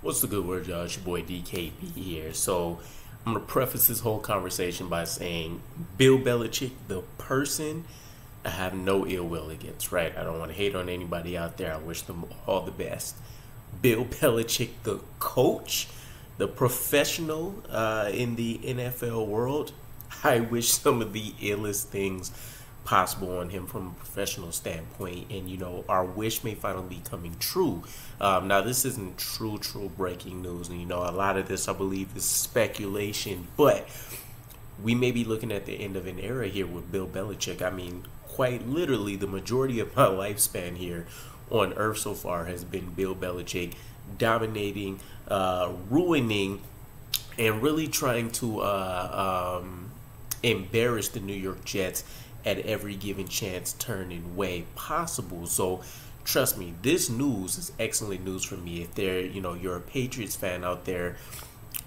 What's the good word, y'all? It's your boy DKB here. So I'm going to preface this whole conversation by saying Bill Belichick, the person, I have no ill will against, right? I don't want to hate on anybody out there. I wish them all the best. Bill Belichick, the coach, the professional in the NFL world, I wish some of the illest things possible on him from a professional standpoint, and our wish may finally be coming true. Now this isn't true breaking news, and a lot of this I believe is speculation, but we may be looking at the end of an era here with Bill Belichick. I mean, quite literally the majority of my lifespan here on earth so far has been Bill Belichick dominating, ruining, and really trying to embarrass the New York Jets at every given chance, turn, and way possible. So trust me, this news is excellent news for me. If you're a Patriots fan out there,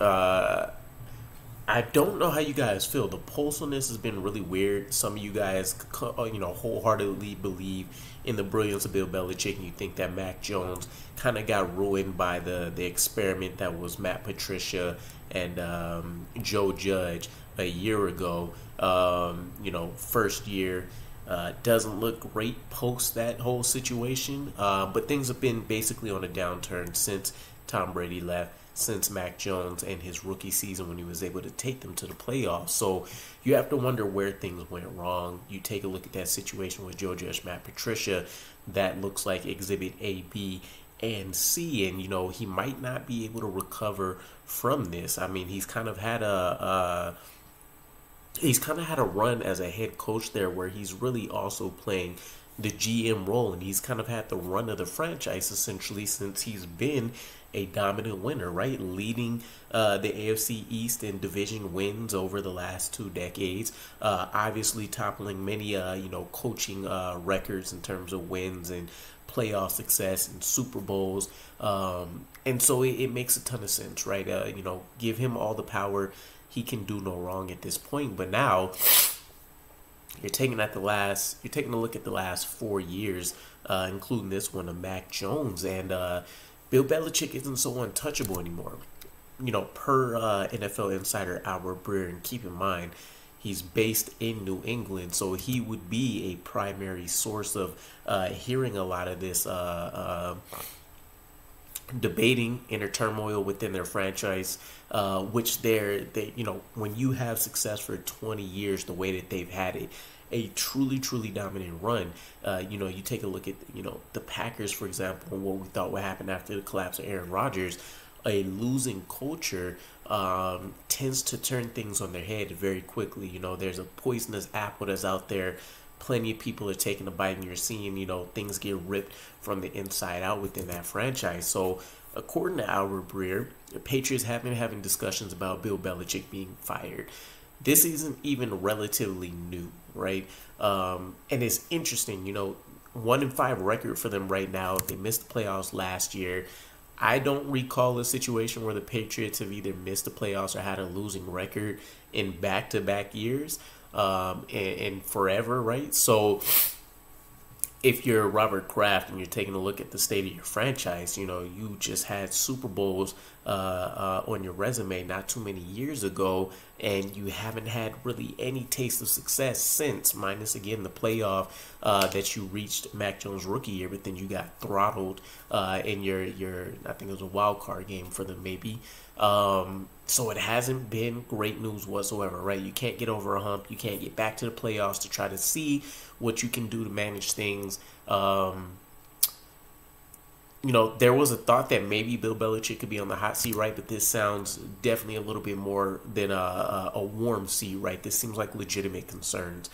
I don't know how you guys feel. The pulse on this has been really weird. Some of you guys, wholeheartedly believe in the brilliance of Bill Belichick, and you think that Mac Jones kind of got ruined by the experiment that was Matt Patricia and Joe Judge a year ago. First year doesn't look great post that whole situation, but things have been basically on a downturn since Tom Brady left, since Mac Jones and his rookie season when he was able to take them to the playoffs. So you have to wonder where things went wrong. You take a look at that situation with Joe Judge, Matt Patricia, that looks like Exhibit A, B, and C, and he might not be able to recover from this. I mean, he's kind of had a run as a head coach there where he's really also playing the GM role, and he's kind of had the run of the franchise essentially since he's been a dominant winner, right? Leading the AFC East in division wins over the last 2 decades, obviously toppling many coaching records in terms of wins and playoff success and Super Bowls, and so it makes a ton of sense, right? Give him all the power. He can do no wrong at this point. But now you're taking a look at the last 4 years, including this one of Mac Jones, and Bill Belichick isn't so untouchable anymore. Per NFL insider Albert Breer, and keep in mind, he's based in New England, so he would be a primary source of hearing a lot of this debating inner turmoil within their franchise, which when you have success for 20 years the way that they've had it, a truly dominant run, you take a look at the Packers, for example, and what we thought would happen after the collapse of Aaron Rodgers. A losing culture tends to turn things on their head very quickly. There's a poisonous apple that's out there. Plenty of people are taking a bite, and you're seeing, things get ripped from the inside out within that franchise. So, according to Albert Breer, the Patriots have been having discussions about Bill Belichick being fired. This isn't even relatively new, right? And it's interesting, 1-5 record for them right now. They missed the playoffs last year. I don't recall a situation where the Patriots have either missed the playoffs or had a losing record in back-to-back years. And forever, right? So if you're Robert Kraft and you're taking a look at the state of your franchise, you just had Super Bowls on your resume not too many years ago, and you haven't had really any taste of success since, minus again the playoff that you reached Mac Jones' rookie year, but then you got throttled in your I think it was a wild card game for them maybe. So it hasn't been great news whatsoever, right? You can't get over a hump. You can't get back to the playoffs to try to see what you can do to manage things. There was a thought that maybe Bill Belichick could be on the hot seat, right? But this sounds definitely a little bit more than a warm seat, right? This seems like legitimate concerns.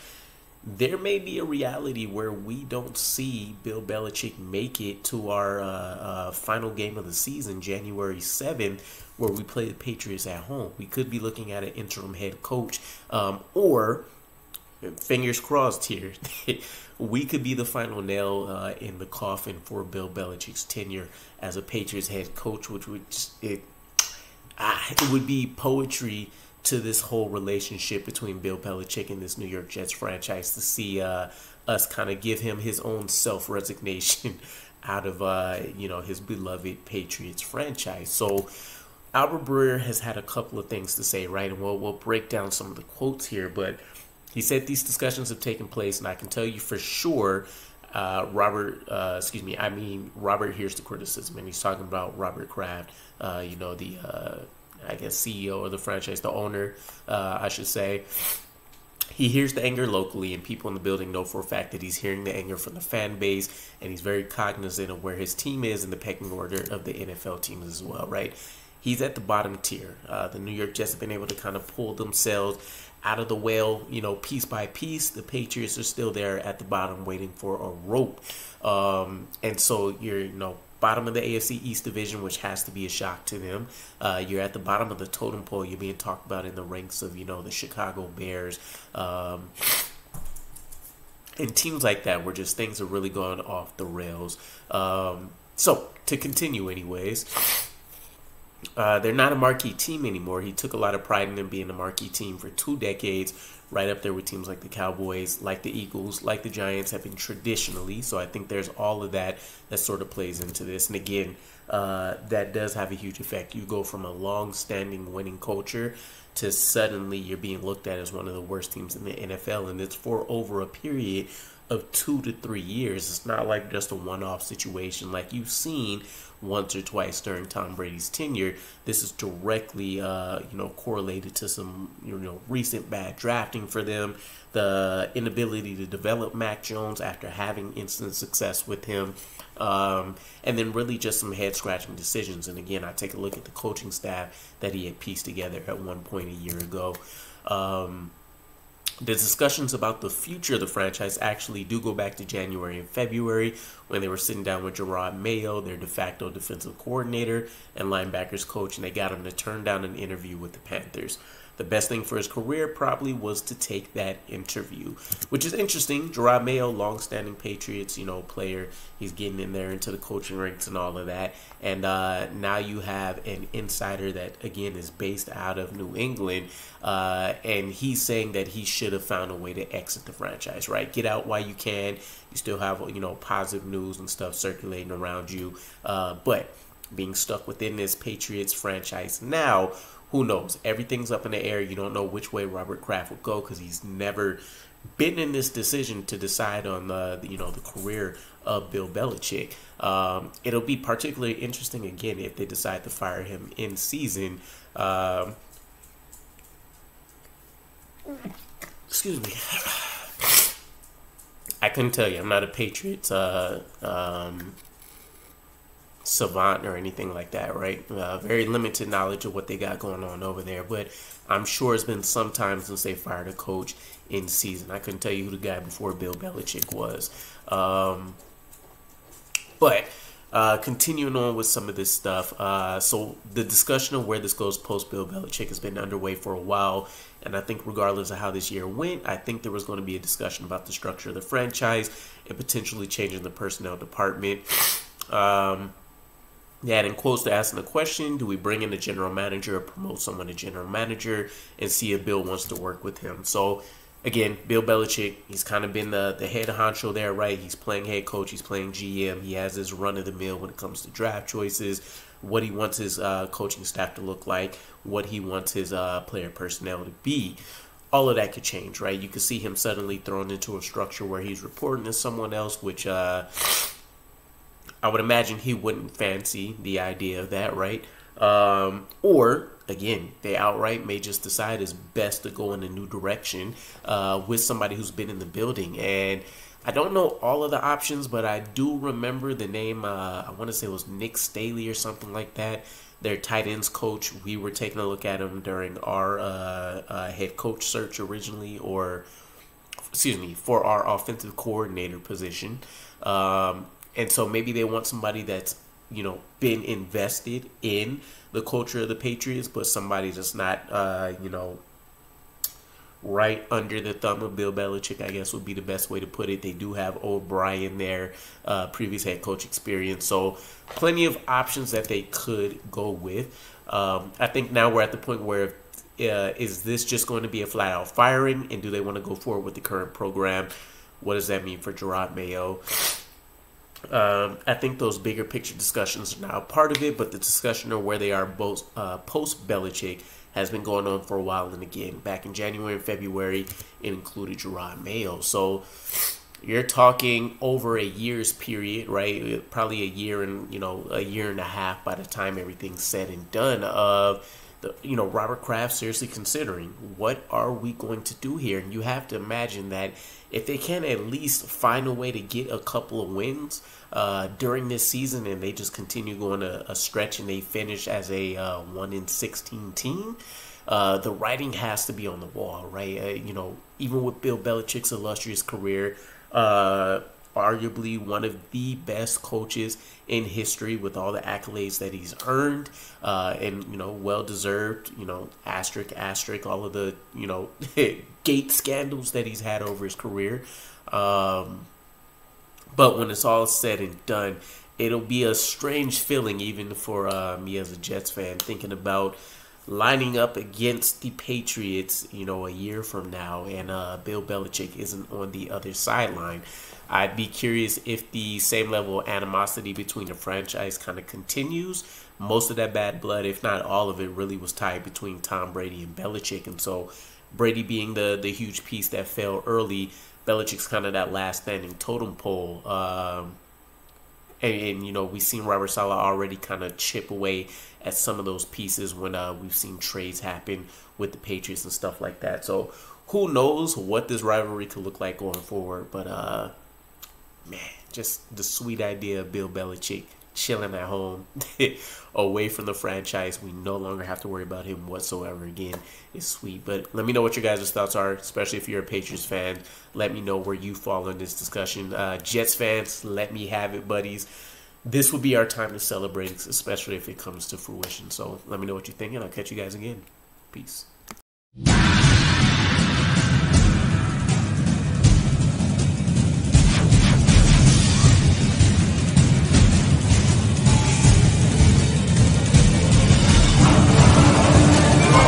There may be a reality where we don't see Bill Belichick make it to our final game of the season, January 7th, where we play the Patriots at home. We could be looking at an interim head coach, or, fingers crossed here, we could be the final nail in the coffin for Bill Belichick's tenure as a Patriots head coach, which it would be poetry to this whole relationship between Bill Belichick and this New York Jets franchise to see us kind of give him his own self-resignation out of his beloved Patriots franchise. So Albert Breer has had a couple of things to say, right? And we'll break down some of the quotes here, but he said these discussions have taken place, and I can tell you for sure, Robert hears the criticism, and he's talking about Robert Kraft, CEO of the franchise, the owner, I should say. He hears the anger locally, and people in the building know for a fact that he's hearing the anger from the fan base, and he's very cognizant of where his team is in the pecking order of the NFL teams as well, right? He's at the bottom tier. The New York Jets have been able to kind of pull themselves out of the well, piece by piece. The Patriots are still there at the bottom waiting for a rope. And so you're, bottom of the AFC East division, which has to be a shock to them. You're at the bottom of the totem pole. You're being talked about in the ranks of, the Chicago Bears. And teams like that where just things are really going off the rails. So to continue anyways, they're not a marquee team anymore. He took a lot of pride in them being a marquee team for 2 decades, right up there with teams like the Cowboys, like the Eagles, like the Giants have been traditionally. So I think there's all of that sort of plays into this. And again, that does have a huge effect. You go from a long-standing winning culture to suddenly you're being looked at as one of the worst teams in the NFL, and it's for over a period of 2 to 3 years. It's not like just a one-off situation like you've seen once or twice during Tom Brady's tenure. This is directly, correlated to some, recent bad drafting for them, the inability to develop Mac Jones after having instant success with him, and then really just some head-scratching decisions. And again, I take a look at the coaching staff that he had pieced together at one point a year ago. The discussions about the future of the franchise actually do go back to January and February when they were sitting down with Gerard Mayo, their de facto defensive coordinator and linebackers coach, and they got him to turn down an interview with the Panthers. The best thing for his career probably was to take that interview, which is interesting. Gerard Mayo, long-standing Patriots, player. He's getting in there into the coaching ranks and all of that. And now you have an insider that, again, is based out of New England. And he's saying that he should have found a way to exit the franchise, right? Get out while you can. You still have, positive news and stuff circulating around you. But being stuck within this Patriots franchise now, who knows? Everything's up in the air. You don't know which way Robert Kraft will go because he's never been in this decision to decide on the career of Bill Belichick. It'll be particularly interesting again if they decide to fire him in season. Excuse me. I couldn't tell you. I'm not a Patriots savant or anything like that, right? Very limited knowledge of what they got going on over there, but I'm sure it's been some time since they fired a coach in season. I couldn't tell you who the guy before Bill Belichick was. But continuing on with some of this stuff, so the discussion of where this goes post Bill Belichick has been underway for a while, and I think regardless of how this year went, I think there was going to be a discussion about the structure of the franchise and potentially changing the personnel department. They had in quotes to asking the question, do we bring in a general manager or promote someone to general manager and see if Bill wants to work with him? So, again, Bill Belichick, he's kind of been the head honcho there, right? He's playing head coach, he's playing GM. He has his run-of-the-mill when it comes to draft choices, what he wants his coaching staff to look like, what he wants his player personnel to be. All of that could change, right? You could see him suddenly thrown into a structure where he's reporting to someone else, which I would imagine he wouldn't fancy the idea of that, right? Or, again, they outright may just decide it's best to go in a new direction with somebody who's been in the building. And I don't know all of the options, but I do remember the name, I want to say it was Nick Staley or something like that, their tight ends coach. We were taking a look at him during our head coach search originally, for our offensive coordinator position. And so maybe they want somebody that's, been invested in the culture of the Patriots, but somebody that's not, right under the thumb of Bill Belichick, I guess would be the best way to put it. They do have O'Brien there, previous head coach experience. So plenty of options that they could go with. I think now we're at the point where is this just going to be a flat-out firing, and do they want to go forward with the current program? What does that mean for Gerard Mayo? I think those bigger picture discussions are now part of it, but the discussion of where they are both post Belichick has been going on for a while. And again, back in January and February, it included Jerod Mayo. So you're talking over a year's period, right? Probably a year and a year and a half by the time everything's said and done. Of Robert Kraft seriously considering, what are we going to do here? And you have to imagine that if they can at least find a way to get a couple of wins during this season, and they just continue going a stretch and they finish as a 1-16 team, the writing has to be on the wall, right? Even with Bill Belichick's illustrious career, arguably one of the best coaches in history with all the accolades that he's earned, and well deserved, asterisk, all of the gate scandals that he's had over his career. But when it's all said and done, it'll be a strange feeling even for me as a Jets fan, thinking about lining up against the Patriots, a year from now, and Bill Belichick isn't on the other sideline. I'd be curious if the same level of animosity between the franchise kind of continues. Most of that bad blood, if not all of it, really was tied between Tom Brady and Belichick. And so Brady being the huge piece that fell early, Belichick's kind of that last standing totem pole. And we've seen Robert Saleh already kind of chip away at some of those pieces when we've seen trades happen with the Patriots and stuff like that. So who knows what this rivalry could look like going forward. But, man, just the sweet idea of Bill Belichick chilling at home away from the franchise. We no longer have to worry about him whatsoever again. It's sweet. But let me know what your guys' thoughts are, especially if you're a Patriots fan. Let me know where you fall in this discussion. Jets fans, let me have it, buddies. This will be our time to celebrate, especially if it comes to fruition. So let me know what you think, and I'll catch you guys again. Peace.